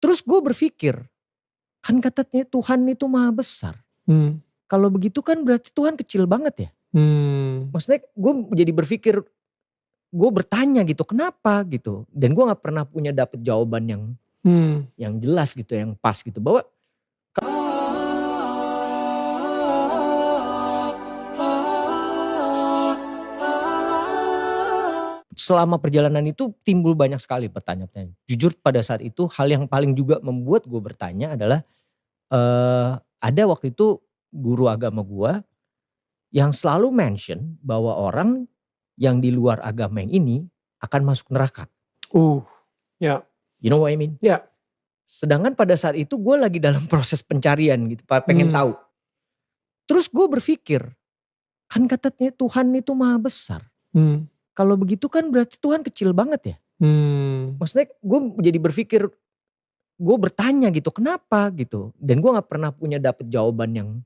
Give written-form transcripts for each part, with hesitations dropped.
Terus gue berpikir, kan katanya Tuhan itu maha besar. Kalau begitu kan berarti Tuhan kecil banget ya. Maksudnya gue jadi berpikir, gue bertanya gitu, kenapa gitu. Dan gue gak pernah punya dapet jawaban yang jelas gitu, yang pas gitu. Bahwa selama perjalanan itu timbul banyak sekali pertanyaan. Jujur pada saat itu hal yang paling juga membuat gue bertanya adalah ada waktu itu guru agama gue yang selalu mention bahwa orang yang di luar agama yang ini akan masuk neraka. Ya. You know what I mean? Ya. Sedangkan pada saat itu gue lagi dalam proses pencarian gitu, pengen tahu. Terus gue berpikir, kan katanya Tuhan itu maha besar. Kalau begitu kan berarti Tuhan kecil banget ya. Maksudnya gue jadi berpikir, gue bertanya gitu, kenapa gitu. Dan gue gak pernah punya dapet jawaban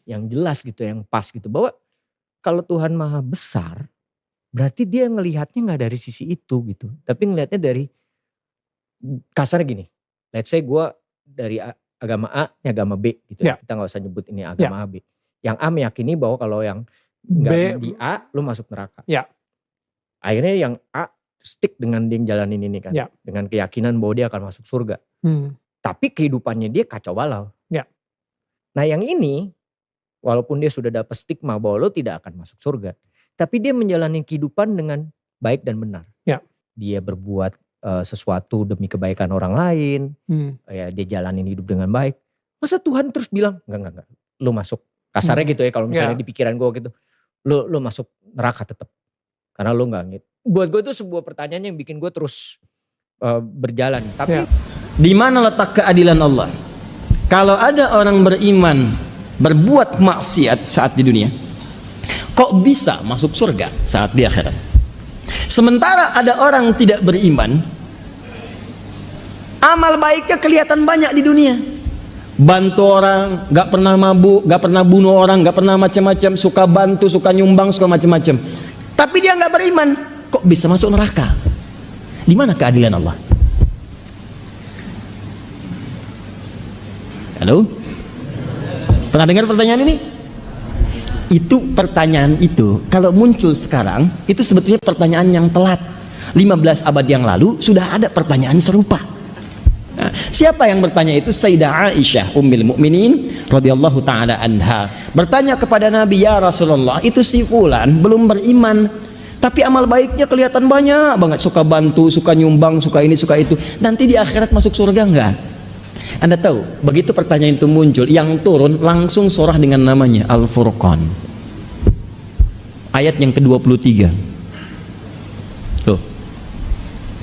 yang jelas gitu, yang pas gitu. Bahwa kalau Tuhan maha besar, berarti dia ngelihatnya gak dari sisi itu gitu. Tapi ngelihatnya dari, kasarnya gini, let's say gue dari agama A, ini agama B gitu ya. Kita gak usah nyebut ini agama A, B. Yang A meyakini bahwa kalau yang gak di A, lu masuk neraka. Akhirnya yang A stick dengan dia jalanin ini kan. Dengan keyakinan bahwa dia akan masuk surga. Tapi kehidupannya dia kacau balau. Nah yang ini, walaupun dia sudah dapat stigma bahwa lo tidak akan masuk surga. Tapi dia menjalani kehidupan dengan baik dan benar. Dia berbuat sesuatu demi kebaikan orang lain. Ya, dia jalanin hidup dengan baik. Masa Tuhan terus bilang, enggak. Lo masuk. Kasarnya gitu ya, kalau misalnya di pikiran gue gitu. Lo masuk neraka tetap. Karena lo gak gitu. Buat gue itu sebuah pertanyaan yang bikin gue terus berjalan. Tapi di mana letak keadilan Allah? Kalau ada orang beriman berbuat maksiat saat di dunia, kok bisa masuk surga saat di akhirat? Sementara ada orang tidak beriman, amal baiknya kelihatan banyak di dunia. Bantu orang, gak pernah mabuk, gak pernah bunuh orang, gak pernah macam-macam, suka bantu, suka nyumbang, suka macam-macam. Tapi dia nggak beriman, kok bisa masuk neraka? Di mana keadilan Allah? Halo? Pernah dengar pertanyaan ini? Itu pertanyaan itu, kalau muncul sekarang, itu sebetulnya pertanyaan yang telat. 15 abad yang lalu sudah ada pertanyaan serupa. Nah, siapa yang bertanya itu? Sayyidah Aisyah Ummul Mukminin radhiyallahu taala anha bertanya kepada Nabi, ya Rasulullah, itu si fulan belum beriman tapi amal baiknya kelihatan banyak banget, suka bantu, suka nyumbang, suka ini, suka itu, nanti di akhirat masuk surga enggak? Anda tahu, begitu pertanyaan itu muncul, yang turun langsung surah dengan namanya Al-Furqan, ayat yang ke-23. Tuh.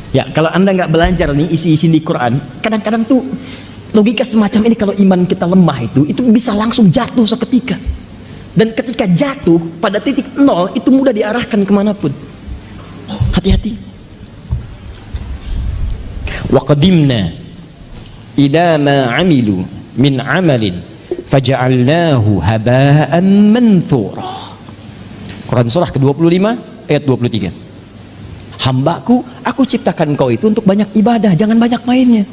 Ya, kalau Anda nggak belajar nih isi-isi di Quran, kadang-kadang tuh logika semacam ini kalau iman kita lemah itu bisa langsung jatuh seketika. Dan ketika jatuh pada titik nol itu mudah diarahkan kemanapun. Hati-hati. Wa qadimna ila ma amilu min amalin faja'alnahu haba'an manthura. Quran surah ke-25 ayat 23. Hambaku, aku ciptakan kau itu untuk banyak ibadah, jangan banyak mainnya.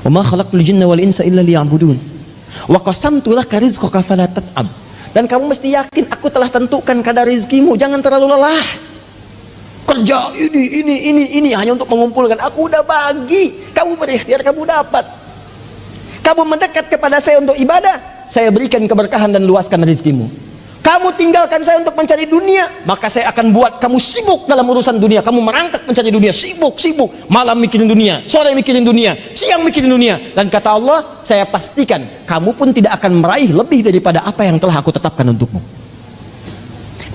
Wa ma khalaqtul jinna wal insa illa liya'budun. Wa qasamtu laka rizqaka fala tat'ab. Dan kamu mesti yakin aku telah tentukan kadar rizkimu, jangan terlalu lelah. Kerja ini hanya untuk mengumpulkan. Aku udah bagi, kamu berikhtiar, kamu dapat. Kamu mendekat kepada saya untuk ibadah, saya berikan keberkahan dan luaskan rizkimu. Kamu tinggalkan saya untuk mencari dunia, maka saya akan buat kamu sibuk dalam urusan dunia. Kamu merangkak mencari dunia, sibuk, malam mikirin dunia, sore mikirin dunia, siang mikirin dunia. Dan kata Allah, saya pastikan kamu pun tidak akan meraih lebih daripada apa yang telah aku tetapkan untukmu.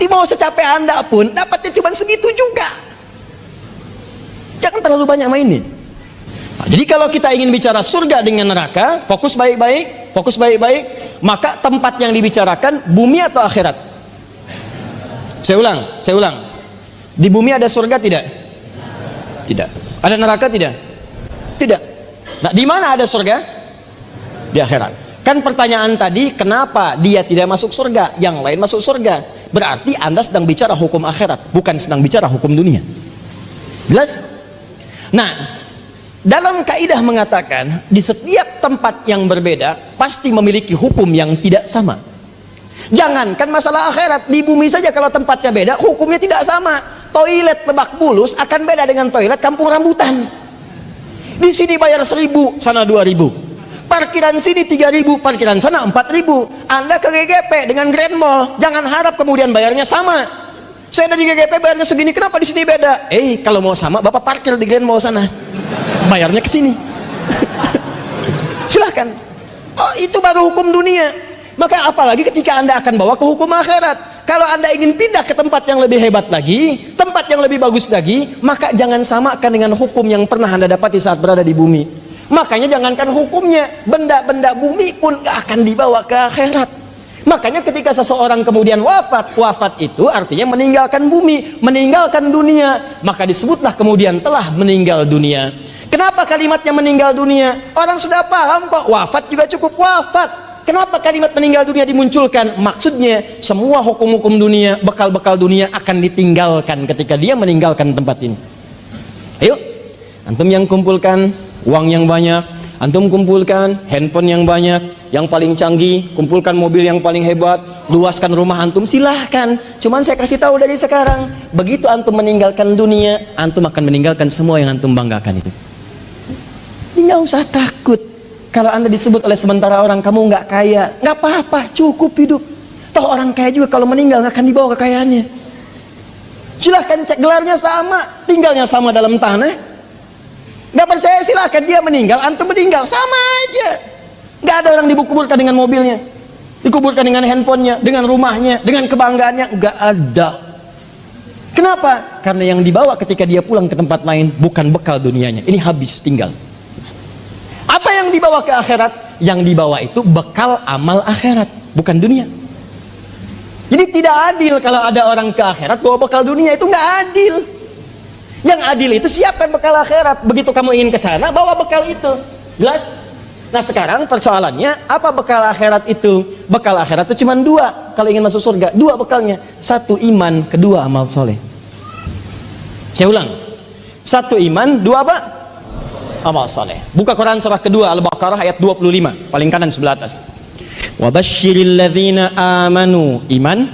Di mau secapek Anda pun dapatnya cuma segitu juga. Jangan terlalu banyak mainin. Nah, jadi kalau kita ingin bicara surga dengan neraka, fokus baik-baik, maka tempat yang dibicarakan bumi atau akhirat? Saya ulang. Di bumi ada surga tidak? Tidak. Ada neraka tidak? Tidak. Nah, di mana ada surga? Di akhirat. Kan pertanyaan tadi, kenapa dia tidak masuk surga, yang lain masuk surga? Berarti Anda sedang bicara hukum akhirat, bukan sedang bicara hukum dunia. Jelas? Nah, Dalam kaidah mengatakan di setiap tempat yang berbeda pasti memiliki hukum yang tidak sama. Jangankan masalah akhirat, di bumi saja kalau tempatnya beda hukumnya tidak sama. Toilet Lebak Bulus akan beda dengan toilet Kampung Rambutan. Di sini bayar 1.000, sana 2.000. Parkiran sini 3.000, parkiran sana 4.000. Anda ke GGP dengan Grand Mall, jangan harap kemudian bayarnya sama. Saya dari GGP bayarnya segini, kenapa di sini beda? Kalau mau sama Bapak parkir di Grand Mall sana, bayarnya ke sini. Silahkan. Oh, itu baru hukum dunia. Maka apalagi ketika Anda akan bawa ke hukum akhirat. Kalau Anda ingin pindah ke tempat yang lebih hebat lagi, tempat yang lebih bagus lagi, maka jangan samakan dengan hukum yang pernah Anda dapati saat berada di bumi. Makanya jangankan hukumnya, benda-benda bumi pun gak akan dibawa ke akhirat. Makanya ketika seseorang kemudian wafat itu artinya meninggalkan bumi, meninggalkan dunia, maka disebutlah kemudian telah meninggal dunia. Kenapa kalimatnya meninggal dunia? Orang sudah paham kok, wafat juga cukup wafat. Kenapa kalimat meninggal dunia dimunculkan? Maksudnya semua hukum-hukum dunia, bekal-bekal dunia akan ditinggalkan ketika dia meninggalkan tempat ini. Ayo, antum yang kumpulkan uang yang banyak, antum kumpulkan handphone yang banyak, yang paling canggih, kumpulkan mobil yang paling hebat, luaskan rumah antum, silahkan. Cuman saya kasih tahu dari sekarang, begitu antum meninggalkan dunia, antum akan meninggalkan semua yang antum banggakan itu. Nggak usah takut kalau Anda disebut oleh sementara orang kamu nggak kaya, nggak apa-apa, cukup hidup. Toh orang kaya juga kalau meninggal nggak akan dibawa kekayaannya. Silahkan cek, gelarnya sama, tinggalnya sama dalam tanah. Nggak percaya silahkan, dia meninggal, antum meninggal, sama aja. Nggak ada orang dikuburkan dengan mobilnya, dikuburkan dengan handphonenya, dengan rumahnya, dengan kebanggaannya, nggak ada. Kenapa? Karena yang dibawa ketika dia pulang ke tempat lain bukan bekal dunianya, ini habis, tinggal. Apa yang dibawa ke akhirat? Yang dibawa itu bekal amal akhirat, bukan dunia. Jadi tidak adil kalau ada orang ke akhirat bawa bekal dunia, itu nggak adil. Yang adil itu siapkan bekal akhirat. Begitu kamu ingin ke sana, bawa bekal itu. Jelas? Nah sekarang persoalannya, apa bekal akhirat itu? Bekal akhirat itu cuma dua. Kalau ingin masuk surga, dua bekalnya. Satu iman, kedua amal soleh. Saya ulang. Satu iman, dua apa? Amal soleh. Buka Quran surah kedua Al-Baqarah ayat 25, paling kanan sebelah atas. Wa basyiril ladzina amanu, iman,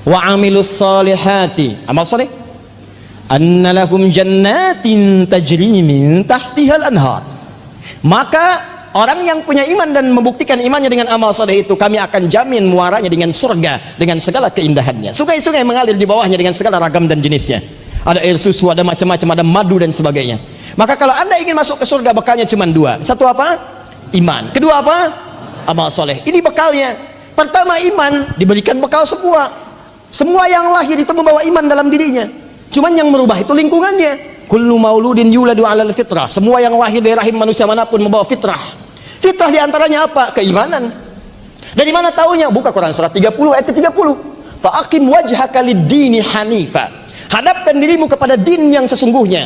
wa amilus solihati, amal soleh, anna lahum jannatin tajri min tahtihal anhar. Maka orang yang punya iman dan membuktikan imannya dengan amal soleh itu, kami akan jamin muaranya dengan surga dengan segala keindahannya. Sungai-sungai mengalir di bawahnya dengan segala ragam dan jenisnya. Ada air susu, ada macam-macam, ada madu dan sebagainya. Maka kalau Anda ingin masuk ke surga, bekalnya cuma dua. Satu apa? Iman. Kedua apa? Amal soleh. Ini bekalnya. Pertama iman, diberikan bekal semua. Semua yang lahir itu membawa iman dalam dirinya. Cuman yang merubah itu lingkungannya. Kullu mauludin yuladu 'alal fitrah. Semua yang lahir dari rahim manusia manapun membawa fitrah. Fitrah diantaranya apa? Keimanan. Dari mana taunya? Buka Quran surah 30 ayat 30. Fa aqim wajhaka lid-dini hanifa. Hadapkan dirimu kepada din yang sesungguhnya,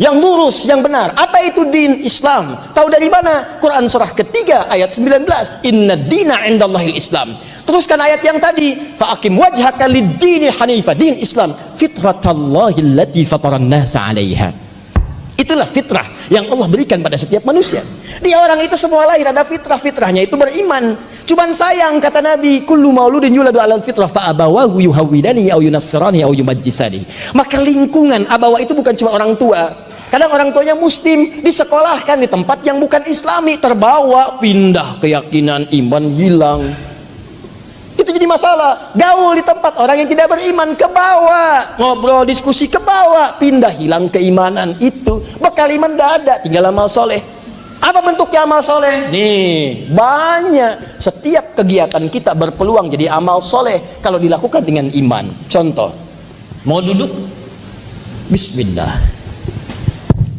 yang lurus, yang benar. Apa itu din? Islam. Tahu dari mana? Quran surah ketiga ayat 19. Inna dina indallahil Islam. Teruskan ayat yang tadi, fa aqim wajhaka lid-dini hanifa, din Islam, fitratallahi allati fataran nasa 'alaiha. Itulah fitrah yang Allah berikan pada setiap manusia. Dia orang itu semua lahir ada fitrah, fitrahnya itu beriman. Cuman sayang kata Nabi, kullu mauludin yuladu 'alal fitrah fa abawahu yuhawwidani au yunassirani au yumajjisani. Maka lingkungan abawa itu bukan cuma orang tua. Kadang orang tuanya muslim, disekolahkan di tempat yang bukan islami, terbawa, pindah keyakinan, iman hilang. Itu jadi masalah. Gaul di tempat orang yang tidak beriman, ke bawah, ngobrol, diskusi, ke bawah, pindah, hilang keimanan. Itu bekal iman tidak ada, tinggal amal soleh. Apa bentuknya amal soleh? Nih, banyak. Setiap kegiatan kita berpeluang jadi amal soleh kalau dilakukan dengan iman. Contoh, mau duduk, bismillah.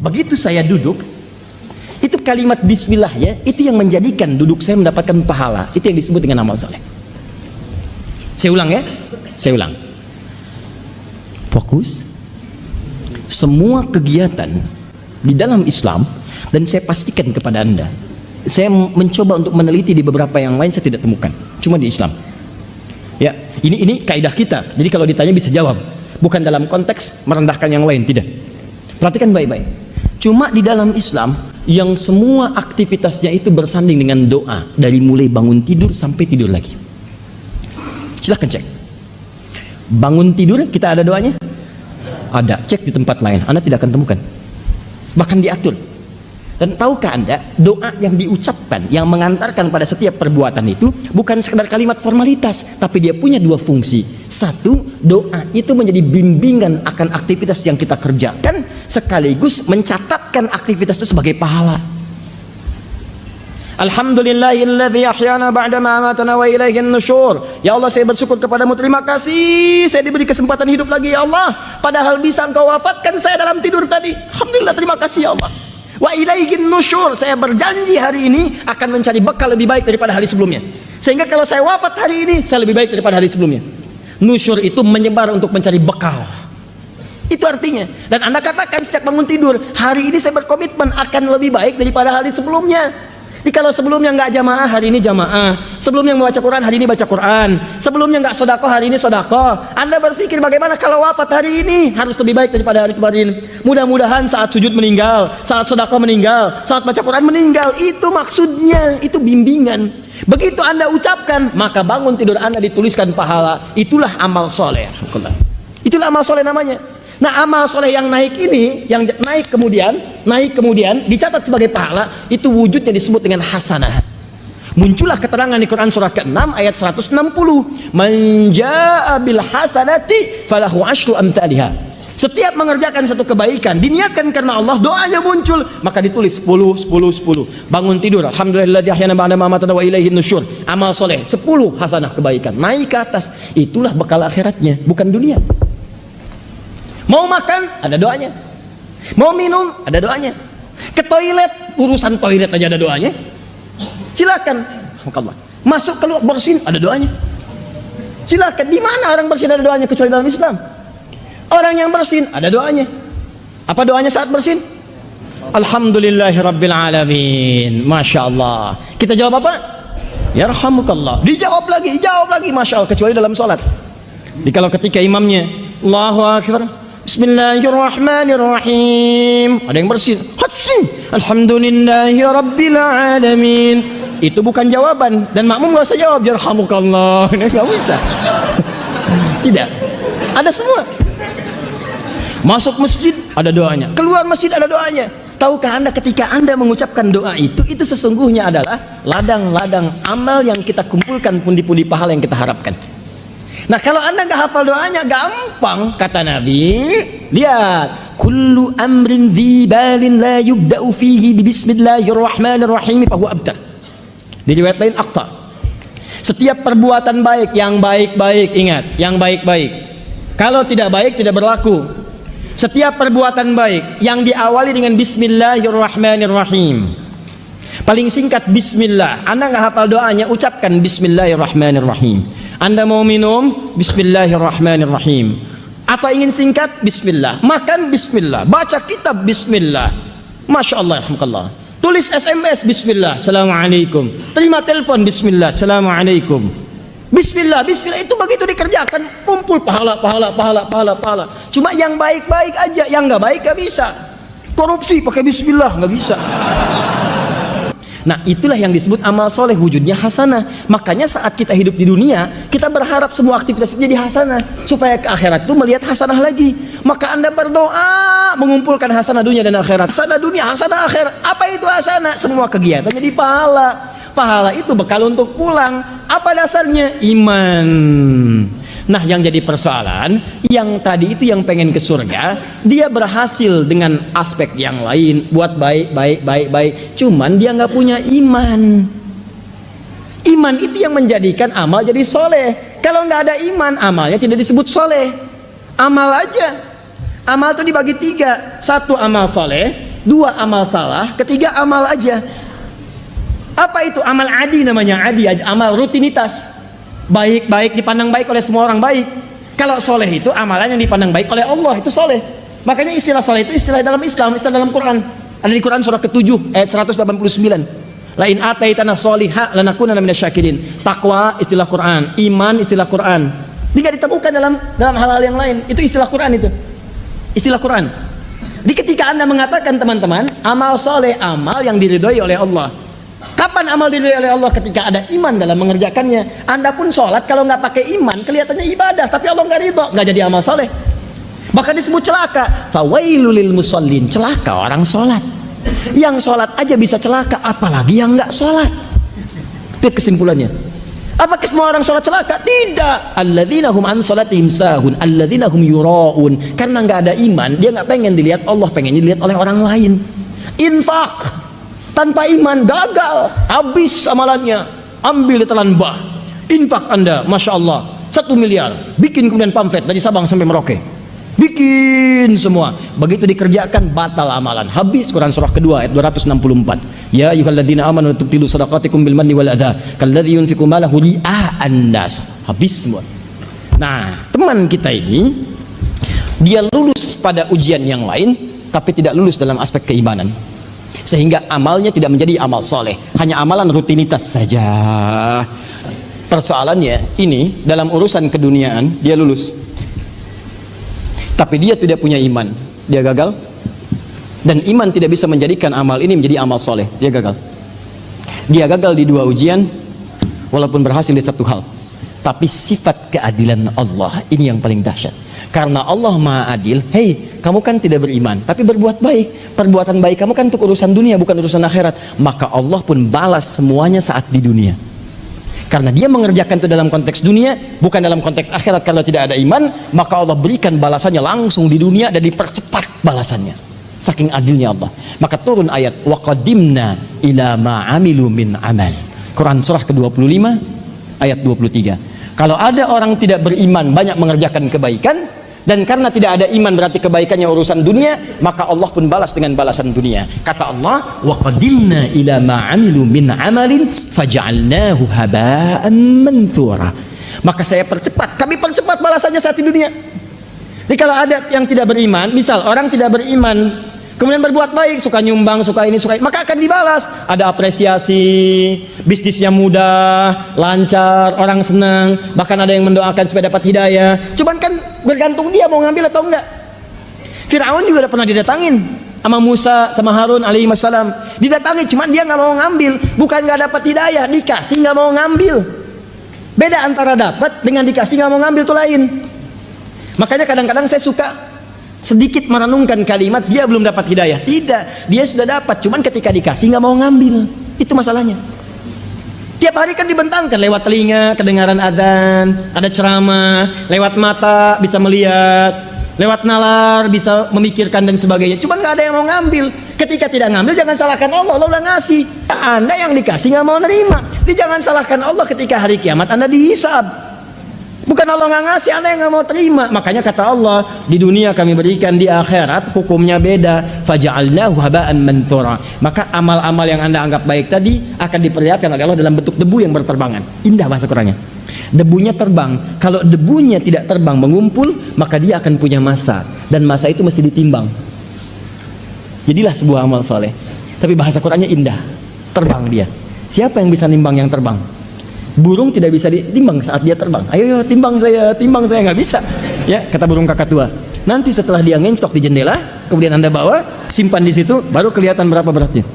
Begitu saya duduk, itu kalimat bismillah ya, itu yang menjadikan duduk saya mendapatkan pahala. Itu yang disebut dengan amal soleh. Saya ulang ya, saya ulang. Fokus. Semua kegiatan di dalam Islam, dan saya pastikan kepada Anda, saya mencoba untuk meneliti di beberapa yang lain, saya tidak temukan, cuma di Islam. Ya, ini kaidah kita. Jadi kalau ditanya bisa jawab, bukan dalam konteks merendahkan yang lain, tidak. Perhatikan baik-baik. Cuma di dalam Islam yang semua aktivitasnya itu bersanding dengan doa, dari mulai bangun tidur sampai tidur lagi. Silahkan cek. Bangun tidur kita ada doanya? Ada. Cek di tempat lain, Anda tidak akan temukan. Bahkan diatur. Dan tahukah Anda, doa yang diucapkan, yang mengantarkan pada setiap perbuatan itu bukan sekedar kalimat formalitas, tapi dia punya dua fungsi. Satu, doa itu menjadi bimbingan akan aktivitas yang kita kerjakan, sekaligus mencatatkan aktivitas itu sebagai pahala. Alhamdulillahilladzi ahyana ba'dama amatana wa ilaihin nusyur. Ya Allah, saya bersyukur kepadamu, terima kasih saya diberi kesempatan hidup lagi ya Allah, padahal bisa engkau wafatkan saya dalam tidur tadi. Alhamdulillah, terima kasih ya Allah. Wa ilaihin nusyur, saya berjanji hari ini akan mencari bekal lebih baik daripada hari sebelumnya, sehingga kalau saya wafat hari ini saya lebih baik daripada hari sebelumnya. Nusyur itu menyebar untuk mencari bekal, itu artinya. Dan Anda katakan sejak bangun tidur, hari ini saya berkomitmen akan lebih baik daripada hari sebelumnya. Jadi kalau sebelumnya nggak jamaah, hari ini jamaah. Sebelumnya membaca Quran, hari ini baca Quran. Sebelumnya nggak sedekah, hari ini sedekah. Anda berpikir bagaimana kalau wafat hari ini harus lebih baik daripada hari kemarin. Mudah-mudahan saat sujud meninggal, saat sedekah meninggal, saat baca Quran meninggal. Itu maksudnya, itu bimbingan. Begitu Anda ucapkan, maka bangun tidur Anda dituliskan pahala. Itulah amal soleh. Itulah amal soleh namanya. Nah, amal soleh yang naik ini, yang naik kemudian dicatat sebagai pahala, itu wujudnya disebut dengan hasanah. Muncullah keterangan di Quran surah ke-6 ayat 160. Man jaa'a bil hasanati falahu asyru amsalha. Setiap mengerjakan satu kebaikan diniatkan karena Allah, doanya muncul, maka ditulis 10 10 10. Bangun tidur, alhamdulillahilladzi ahyana ba'da ma amatana wa ilaihin nusyur. Amal soleh 10 hasanah kebaikan, naik ke atas. Itulah bekal akhiratnya, bukan dunia. Mau makan, ada doanya. Mau minum, ada doanya. Ke toilet, urusan toilet aja ada doanya. Silakan. Masuk keluar bersin, ada doanya. Silakan. Di mana orang bersin ada doanya kecuali dalam Islam? Orang yang bersin ada doanya. Apa doanya saat bersin? Alhamdulillahirabbil alamin. Masya Allah. Kita jawab apa? Yarhamukallah. Dijawab lagi, Masya Allah. Kecuali dalam sholat. Jadi kalau ketika imamnya Allahu Akbar, Bismillahirrahmanirrahim, ada yang bersin, Alhamdulillahirabbil alamin, itu bukan jawaban, dan makmum nggak usah jawab yarhamukallah, nggak bisa. Tidak, ada semua. Masuk masjid ada doanya, keluar masjid ada doanya. Tahukah Anda ketika Anda mengucapkan doa itu sesungguhnya adalah ladang-ladang amal yang kita kumpulkan, pundi-pundi pahala yang kita harapkan. Nah, kalau Anda nggak hafal doanya, gampang. Kata Nabi, lihat, kullu amrin dhi balin la yubda'u fihi bi bismillahirrahmanirrahim fa huwa abtar. Di riwayat lain aqta. Setiap perbuatan baik, yang baik-baik, ingat, yang baik-baik. Kalau tidak baik, tidak berlaku. Setiap perbuatan baik yang diawali dengan bismillahirrahmanirrahim. Paling singkat bismillah. Anda nggak hafal doanya, ucapkan bismillahirrahmanirrahim. Anda mau minum, bismillahirrahmanirrahim. Atau ingin singkat, bismillah. Makan, bismillah. Baca kitab, bismillah. Masya Allah, alhamdulillah. Tulis SMS, bismillah, assalamualaikum. Terima telepon, bismillah, assalamualaikum. Bismillah, bismillah. Itu begitu dikerjakan, kumpul pahala. Cuma yang baik-baik aja, yang nggak baik nggak bisa. Korupsi pakai bismillah, nggak bisa. Nah, itulah yang disebut amal soleh, wujudnya hasanah. Makanya saat kita hidup di dunia, kita berharap semua aktivitas itu jadi hasanah, supaya ke akhirat itu melihat hasanah lagi. Maka Anda berdoa mengumpulkan hasanah dunia dan akhirat. Hasanah dunia, hasanah akhirat. Apa itu hasanah? Semua kegiatan jadi pahala. Pahala itu bekal untuk pulang. Apa dasarnya? Iman. Nah, yang jadi persoalan, yang tadi itu yang pengen ke surga, dia berhasil dengan aspek yang lain, buat baik. Cuman dia nggak punya iman. Iman itu yang menjadikan amal jadi soleh. Kalau nggak ada iman, amalnya tidak disebut soleh. Amal aja. Amal itu dibagi 3. 1 amal soleh, 2 amal salah, 3 amal aja. Apa itu? Amal adi namanya, adi aja, amal rutinitas. Baik dipandang baik oleh semua orang baik. Kalau soleh itu amalan yang dipandang baik oleh Allah, itu soleh. Makanya istilah soleh itu istilah dalam Islam, istilah dalam Quran. Ada di Quran surah ke-7 ayat 189. Lain ataitana solihah lanakunanna minasyakirin. Takwa istilah Quran, iman istilah Quran. Tidak ditemukan dalam hal-hal yang lain. Itu istilah Quran itu. Istilah Quran. Di ketika Anda mengatakan teman-teman, amal soleh, amal yang diridhoi oleh Allah. Kapan amal diridhoi oleh Allah? Ketika ada iman dalam mengerjakannya. Anda pun sholat kalau nggak pakai iman, kelihatannya ibadah, tapi Allah nggak ridho, nggak jadi amal soleh. Bahkan disebut celaka. Fawailul lil musallin, celaka orang sholat. Yang sholat aja bisa celaka, apalagi yang nggak sholat. Itu kesimpulannya. Apakah semua orang sholat celaka? Tidak. Alladzina hum an sholatihim sahun, alladzina hum yura'un. Karena nggak ada iman, dia nggak pengen dilihat Allah, pengen dilihat oleh orang lain. Infak tanpa iman gagal, habis amalannya. Ambil telan bah. Infak Anda, masya Allah, 1 miliar, bikin kemudian pamflet dari Sabang sampai Merauke. Bikin semua. Begitu dikerjakan batal amalan. Habis. Quran surah kedua ayat 264. Ya ayyuhalladzina amanu tubtilu shadaqatikum bil manni wal adha kalladzi yunfiqu malahu ria'an nas. Habis semua. Nah, teman kita ini dia lulus pada ujian yang lain tapi tidak lulus dalam aspek keimanan. Sehingga amalnya tidak menjadi amal soleh, hanya amalan rutinitas saja. Persoalannya ini dalam urusan keduniaan dia lulus. Tapi dia tidak punya iman, dia gagal. Dan iman tidak bisa menjadikan amal ini menjadi amal soleh, dia gagal. Dia gagal di 2 ujian, walaupun berhasil di 1 hal. Tapi sifat keadilan Allah ini yang paling dahsyat. Karena Allah Maha Adil. Hei, kamu kan tidak beriman, tapi berbuat baik. Perbuatan baik kamu kan untuk urusan dunia, bukan urusan akhirat. Maka Allah pun balas semuanya saat di dunia. Karena dia mengerjakan itu dalam konteks dunia, bukan dalam konteks akhirat. Kalau tidak ada iman, maka Allah berikan balasannya langsung di dunia dan dipercepat balasannya. Saking adilnya Allah. Maka turun ayat wa qadimna ila ma amilu min amal. Quran surah ke-25 ayat 23. Kalau ada orang tidak beriman banyak mengerjakan kebaikan, dan karena tidak ada iman berarti kebaikannya urusan dunia, maka Allah pun balas dengan balasan dunia. Kata Allah, wa qadimna ila ma amilu min amalin faj'alnahu haba'an manthura. Maka kami percepat balasannya saat di dunia. Jadi kalau ada yang tidak beriman, misal orang tidak beriman kemudian berbuat baik, suka nyumbang, suka ini, suka ini, maka akan dibalas. Ada apresiasi, bisnisnya mudah, lancar, orang senang, bahkan ada yang mendoakan supaya dapat hidayah. Cuman kan bergantung dia mau ngambil atau enggak. Fir'aun juga udah pernah didatangin sama Musa sama Harun alaihi wassalam. Didatangi, cuman dia nggak mau ngambil. Bukan nggak dapat hidayah, dikasih nggak mau ngambil. Beda antara dapat dengan dikasih nggak mau ngambil itu lain. Makanya kadang-kadang saya suka sedikit merenungkan kalimat dia belum dapat hidayah. Tidak, dia sudah dapat, cuman ketika dikasih nggak mau ngambil. Itu masalahnya. Tiap hari kan dibentangkan, lewat telinga kedengaran azan, ada ceramah, lewat mata bisa melihat, lewat nalar bisa memikirkan dan sebagainya. Cuman nggak ada yang mau ngambil. Ketika tidak ngambil jangan salahkan Allah, Allah udah ngasih. Anda yang dikasih nggak mau nerima. Jangan salahkan Allah ketika hari kiamat Anda dihisab. Bukan Allah nggak ngasih, Anda yang nggak mau terima. Makanya kata Allah, di dunia kami berikan, di akhirat hukumnya beda. Faja'alnahu haba'an manthura. Maka amal-amal yang Anda anggap baik tadi akan diperlihatkan oleh Allah dalam bentuk debu yang berterbangan. Indah bahasa Qurannya. Debunya terbang. Kalau debunya tidak terbang mengumpul, maka dia akan punya masa, dan masa itu mesti ditimbang. Jadilah sebuah amal soleh. Tapi bahasa Qurannya indah. Terbang dia. Siapa yang bisa nimbang yang terbang? Burung tidak bisa ditimbang saat dia terbang. Ayo timbang saya, nggak bisa. Ya, kata burung kakatua. Nanti setelah dia ngencok di jendela, kemudian Anda bawa, simpan di situ, baru kelihatan berapa beratnya.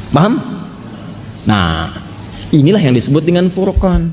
Paham? Nah, inilah yang disebut dengan furqan.